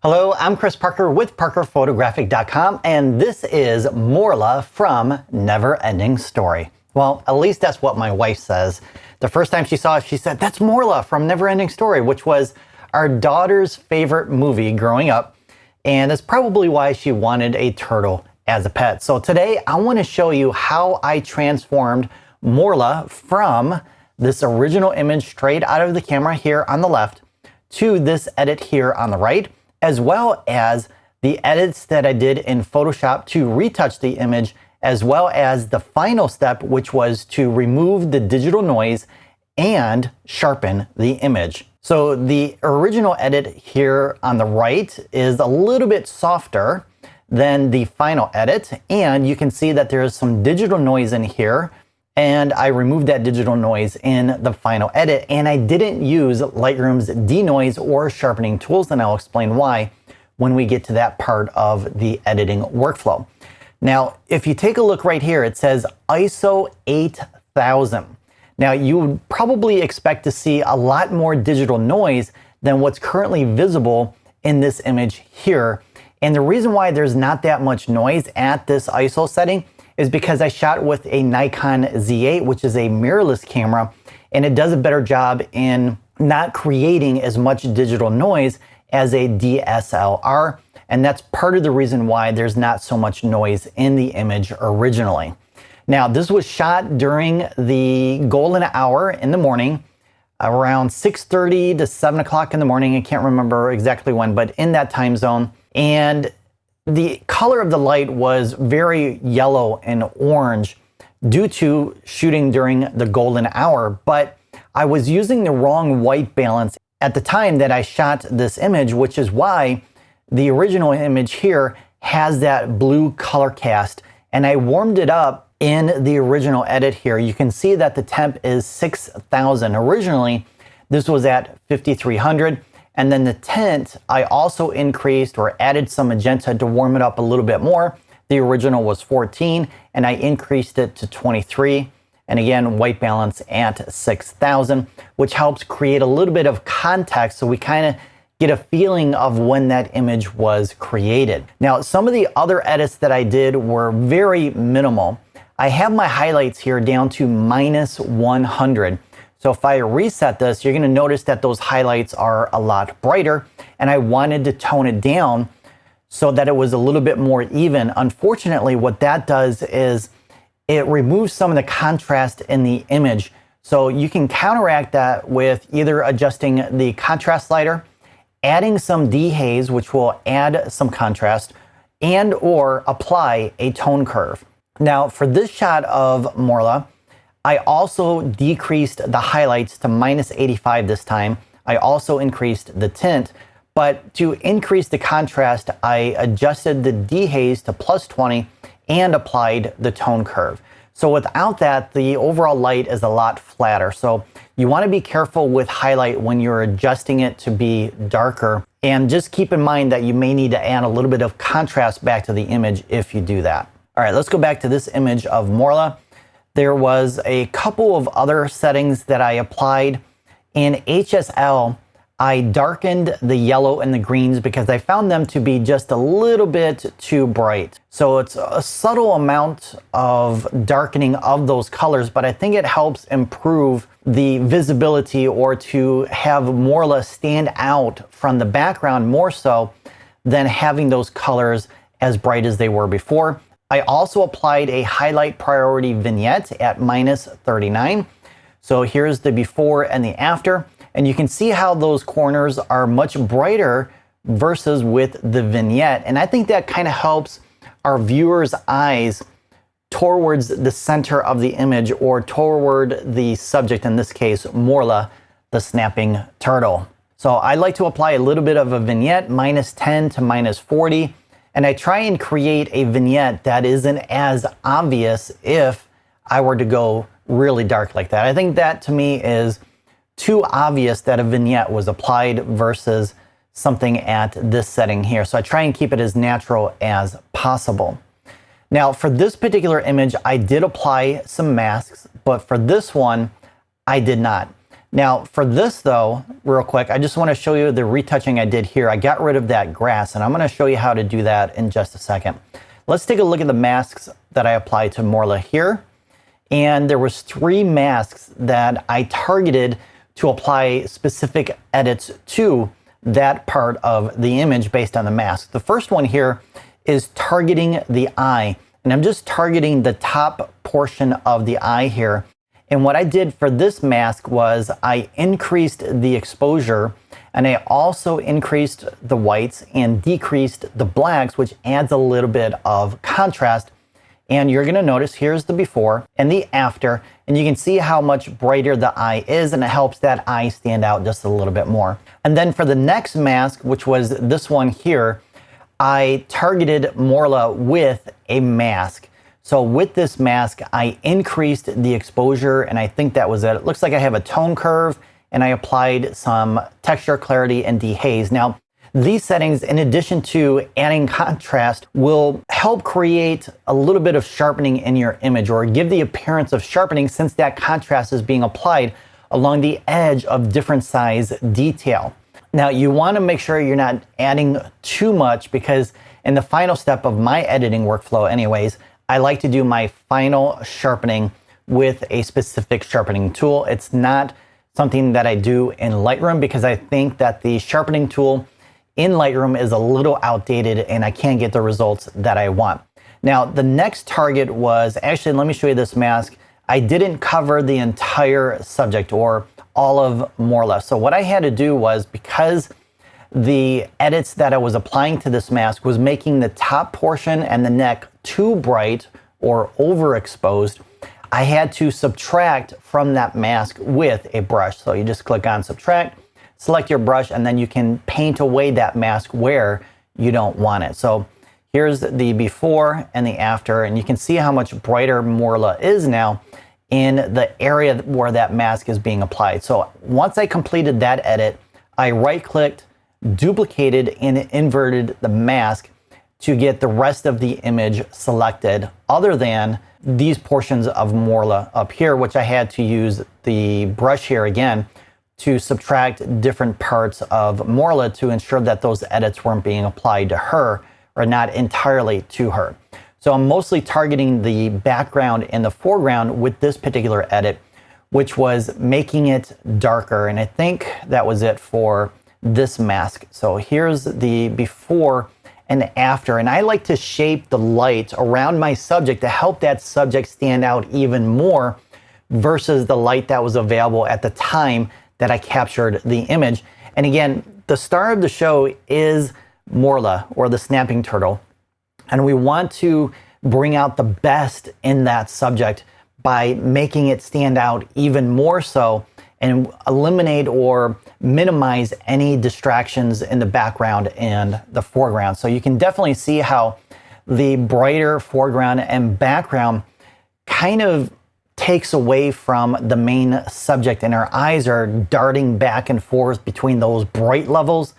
Hello, I'm Chris Parker with ParkerPhotographic.com, and this is Morla from Never Ending Story. Well, at least that's what my wife says. The first time she saw it, she said, "That's Morla from Never Ending Story," which was our daughter's favorite movie growing up, and that's probably why she wanted a turtle as a pet. So today, I want to show you how I transformed Morla from this original image straight out of the camera here on the left to this edit here on the right, as well as the edits that I did in Photoshop to retouch the image, as well as the final step, which was to remove the digital noise and sharpen the image. So the original edit here on the right is a little bit softer than the final edit, and you can see that there is some digital noise in here, and I removed that digital noise in the final edit, and I didn't use Lightroom's denoise or sharpening tools, and I'll explain why when we get to that part of the editing workflow. Now, if you take a look right here, it says ISO 8000. Now, you would probably expect to see a lot more digital noise than what's currently visible in this image here. And the reason why there's not that much noise at this ISO setting is because I shot with a Nikon Z8, which is a mirrorless camera, and it does a better job in not creating as much digital noise as a DSLR, and that's part of the reason why there's not so much noise in the image originally. Now, this was shot during the golden hour in the morning, around 6:30 to 7 o'clock in the morning. I can't remember exactly when, but in that time zone. And the color of the light was very yellow and orange due to shooting during the golden hour, but I was using the wrong white balance at the time that I shot this image, which is why the original image here has that blue color cast, and I warmed it up in the original edit here. You can see that the temp is 6,000. Originally, this was at 5,300. And then the tint, I also increased or added some magenta to warm it up a little bit more. The original was 14, and I increased it to 23. And again, white balance at 6,000, which helps create a little bit of context so we kind of get a feeling of when that image was created. Now, some of the other edits that I did were very minimal. I have my highlights here down to -100. So if I reset this, you're going to notice that those highlights are a lot brighter, and I wanted to tone it down so that it was a little bit more even. Unfortunately, what that does is it removes some of the contrast in the image. So you can counteract that with either adjusting the contrast slider, adding some dehaze, which will add some contrast, and or apply a tone curve. Now, for this shot of Morla, I also decreased the highlights to -85 this time. I also increased the tint, but to increase the contrast, I adjusted the dehaze to +20 and applied the tone curve. So without that, the overall light is a lot flatter. So you want to be careful with highlight when you're adjusting it to be darker. And just keep in mind that you may need to add a little bit of contrast back to the image if you do that. All right, let's go back to this image of Morla. There was a couple of other settings that I applied. In HSL, I darkened the yellow and the greens because I found them to be just a little bit too bright. So it's a subtle amount of darkening of those colors, but I think it helps improve the visibility or to have Morla stand out from the background more so than having those colors as bright as they were before. I also applied a highlight priority vignette at -39. So here's the before and the after, and you can see how those corners are much brighter versus with the vignette. And I think that kind of helps our viewers' eyes towards the center of the image or toward the subject, in this case, Morla, the snapping turtle. So I like to apply a little bit of a vignette, -10 to -40. And I try and create a vignette that isn't as obvious if I were to go really dark like that. I think that to me is too obvious that a vignette was applied versus something at this setting here. So I try and keep it as natural as possible. Now for this particular image, I did apply some masks, but for this one, I did not. Now for this though, real quick, I just want to show you the retouching I did here. I got rid of that grass, and I'm going to show you how to do that in just a second. Let's take a look at the masks that I applied to Morla here. And there was 3 masks that I targeted to apply specific edits to that part of the image based on the mask. The first one here is targeting the eye, and I'm just targeting the top portion of the eye here. And what I did for this mask was I increased the exposure, and I also increased the whites and decreased the blacks, which adds a little bit of contrast. And you're gonna notice here's the before and the after, and you can see how much brighter the eye is, and it helps that eye stand out just a little bit more. And then for the next mask, which was this one here, I targeted Morla with a mask. So with this mask, I increased the exposure, and I think that was it. It looks like I have a tone curve, and I applied some texture, clarity, and dehaze. Now, these settings, in addition to adding contrast, will help create a little bit of sharpening in your image, or give the appearance of sharpening, since that contrast is being applied along the edge of different size detail. Now, you want to make sure you're not adding too much, because in the final step of my editing workflow anyways, I like to do my final sharpening with a specific sharpening tool. It's not something that I do in Lightroom, because I think that the sharpening tool in Lightroom is a little outdated and I can't get the results that I want. Now, the next target was, actually, let me show you this mask. I didn't cover the entire subject or all of Morla. So what I had to do was, because the edits that I was applying to this mask was making the top portion and the neck too bright or overexposed, I had to subtract from that mask with a brush. So you just click on subtract, select your brush, and then you can paint away that mask where you don't want it. So here's the before and the after, and you can see how much brighter Morla is now in the area where that mask is being applied. So once I completed that edit, I right-clicked, duplicated, and inverted the mask to get the rest of the image selected, other than these portions of Morla up here, which I had to use the brush here again to subtract different parts of Morla to ensure that those edits weren't being applied to her, or not entirely to her. So I'm mostly targeting the background and the foreground with this particular edit, which was making it darker. And I think that was it for this mask. So here's the before and after. And I like to shape the light around my subject to help that subject stand out even more versus the light that was available at the time that I captured the image. And again, the star of the show is Morla, or the snapping turtle. And we want to bring out the best in that subject by making it stand out even more so, and eliminate or minimize any distractions in the background and the foreground. So you can definitely see how the brighter foreground and background kind of takes away from the main subject, and our eyes are darting back and forth between those bright levels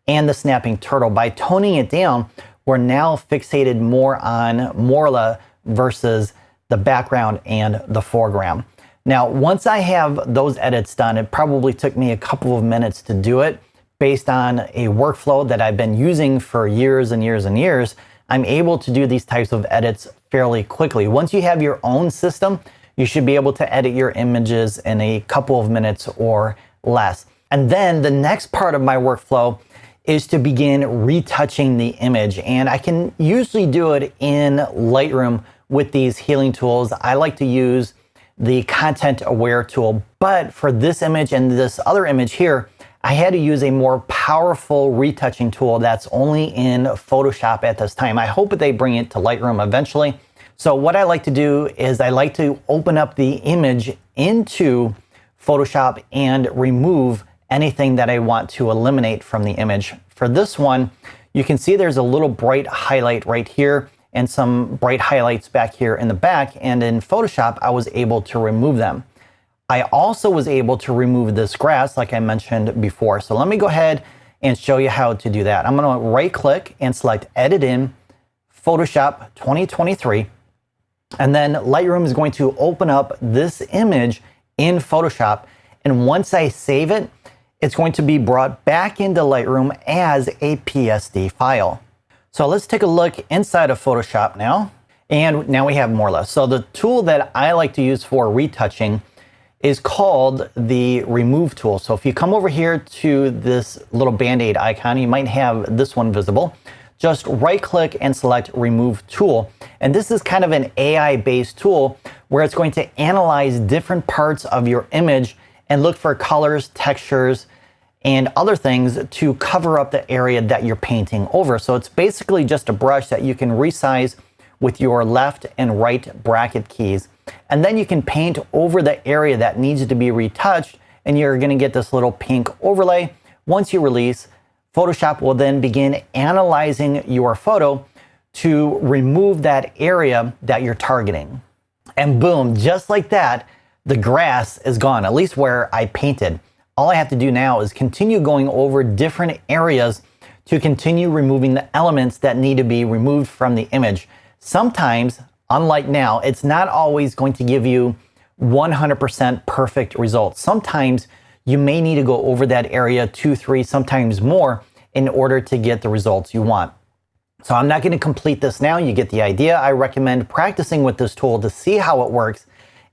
and the snapping turtle. By toning it down, we're now fixated more on Morla versus the background and the foreground. Now, once I have those edits done, it probably took me a couple of minutes to do it. Based on a workflow that I've been using for years and years and years, I'm able to do these types of edits fairly quickly. Once you have your own system, you should be able to edit your images in a couple of minutes or less. And then the next part of my workflow is to begin retouching the image. And I can usually do it in Lightroom with these healing tools. I like to use the content aware tool, but for this image and this other image here, I had to use a more powerful retouching tool that's only in Photoshop at this time. I hope that they bring it to Lightroom eventually. So what I like to do is I like to open up the image into Photoshop and remove anything that I want to eliminate from the image. For this one, you can see there's a little bright highlight right here and some bright highlights back here in the back, and in Photoshop, I was able to remove them. I also was able to remove this grass like I mentioned before. So let me go ahead and show you how to do that. I'm gonna right click and select Edit in, Photoshop 2023, and then Lightroom is going to open up this image in Photoshop, And once I save it, it's going to be brought back into Lightroom as a PSD file. So let's take a look inside of Photoshop now. And now we have more or less. So the tool that I like to use for retouching is called the remove tool. So if you come over here to this little band-aid icon, you might have this one visible. Just right click and select remove tool. And this is kind of an AI based tool where it's going to analyze different parts of your image and look for colors, textures, and other things to cover up the area that you're painting over. So it's basically just a brush that you can resize with your left and right bracket keys. And then you can paint over the area that needs to be retouched, and you're gonna get this little pink overlay. Once you release, Photoshop will then begin analyzing your photo to remove that area that you're targeting. And boom, just like that, the grass is gone, at least where I painted. All I have to do now is continue going over different areas to continue removing the elements that need to be removed from the image. Sometimes, unlike now, it's not always going to give you 100% perfect results. Sometimes you may need to go over that area 2, 3, sometimes more in order to get the results you want. So I'm not going to complete this now. You get the idea. I recommend practicing with this tool to see how it works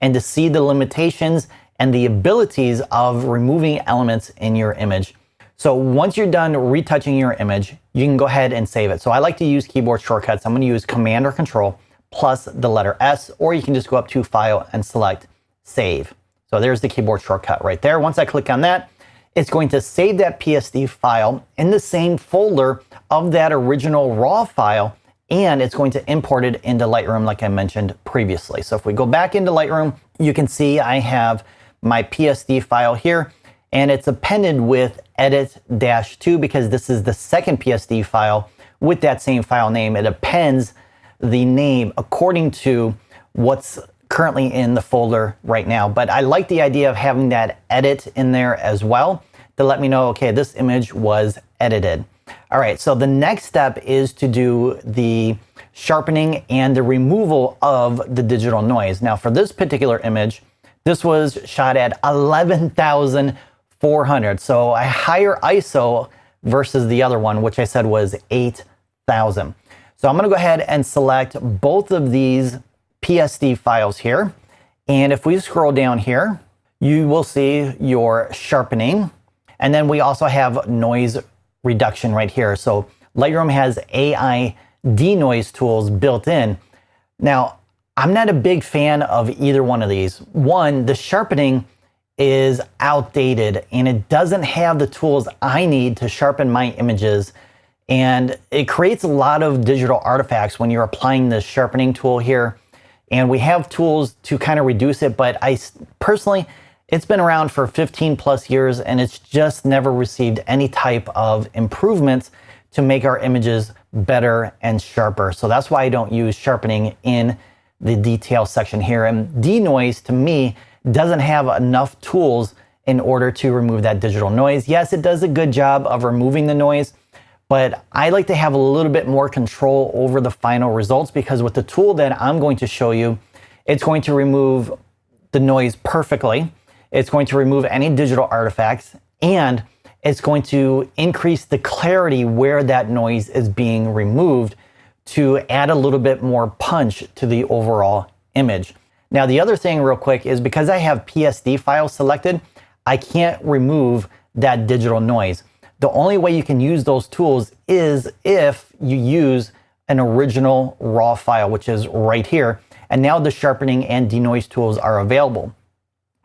and to see the limitations and the abilities of removing elements in your image. So once you're done retouching your image, you can go ahead and save it. So I like to use keyboard shortcuts. I'm going to use Command or Control plus the letter S, or you can just go up to File and select Save. So there's the keyboard shortcut right there. Once I click on that, it's going to save that PSD file in the same folder of that original raw file, and it's going to import it into Lightroom like I mentioned previously. So if we go back into Lightroom, you can see I have my PSD file here, and it's appended with edit-2 because this is the second PSD file with that same file name. It appends the name according to what's currently in the folder right now. But I like the idea of having that edit in there as well to let me know, okay, this image was edited. All right, so the next step is to do the sharpening and the removal of the digital noise. Now for this particular image, this was shot at 11,400. So a higher ISO versus the other one, which I said was 8,000. So I'm gonna go ahead and select both of these PSD files here. And if we scroll down here, you will see your sharpening. And then we also have noise reduction right here. So Lightroom has AI denoise tools built in. Now, I'm not a big fan of either one of these. One, the sharpening is outdated and it doesn't have the tools I need to sharpen my images. And it creates a lot of digital artifacts when you're applying the sharpening tool here. And we have tools to kind of reduce it, but I personally, it's been around for 15 plus years and it's just never received any type of improvements to make our images better and sharper. So that's why I don't use sharpening in the detail section here. And denoise to me doesn't have enough tools in order to remove that digital noise. Yes, it does a good job of removing the noise, but I like to have a little bit more control over the final results because with the tool that I'm going to show you, it's going to remove the noise perfectly. It's going to remove any digital artifacts, and it's going to increase the clarity where that noise is being removed to add a little bit more punch to the overall image. Now, the other thing real quick is because I have PSD files selected, I can't remove that digital noise. The only way you can use those tools is if you use an original raw file, which is right here. And now the sharpening and denoise tools are available.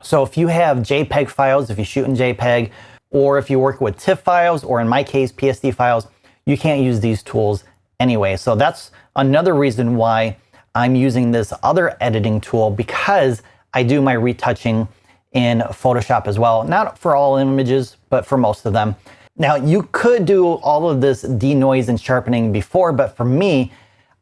So if you have JPEG files, if you shoot in JPEG, or if you work with TIFF files, or in my case, PSD files, you can't use these tools anyway. So that's another reason why I'm using this other editing tool, because I do my retouching in Photoshop as well. Not for all images, but for most of them. Now, you could do all of this denoise and sharpening before, but for me,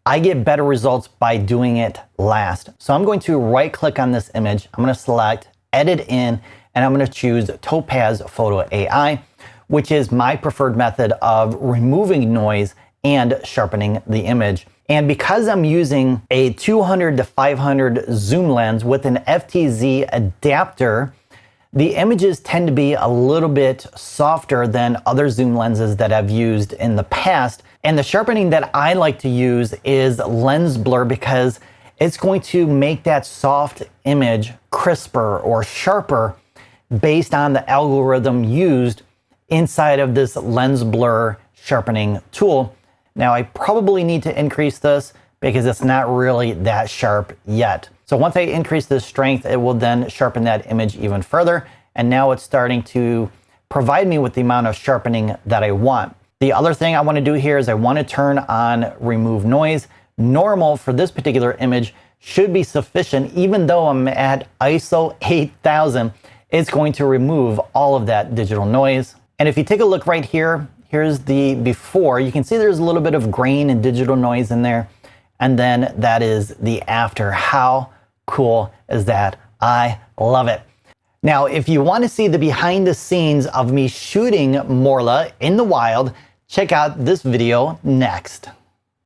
I get better results by doing it last. So I'm going to right click on this image. I'm going to select Edit In, and I'm going to choose Topaz Photo AI, which is my preferred method of removing noise and sharpening the image. And because I'm using a 200 to 500 zoom lens with an FTZ adapter, the images tend to be a little bit softer than other zoom lenses that I've used in the past. And the sharpening that I like to use is lens blur, because it's going to make that soft image crisper or sharper based on the algorithm used inside of this lens blur sharpening tool. Now I probably need to increase this because it's not really that sharp yet. So once I increase the strength, it will then sharpen that image even further. And now it's starting to provide me with the amount of sharpening that I want. The other thing I want to do here is I want to turn on remove noise. Normal for this particular image should be sufficient. Even though I'm at ISO 8000, it's going to remove all of that digital noise. And if you take a look right here, here's the before. You can see there's a little bit of grain and digital noise in there. And then that is the after. How cool is that? I love it. Now, if you want to see the behind the scenes of me shooting Morla in the wild, check out this video next.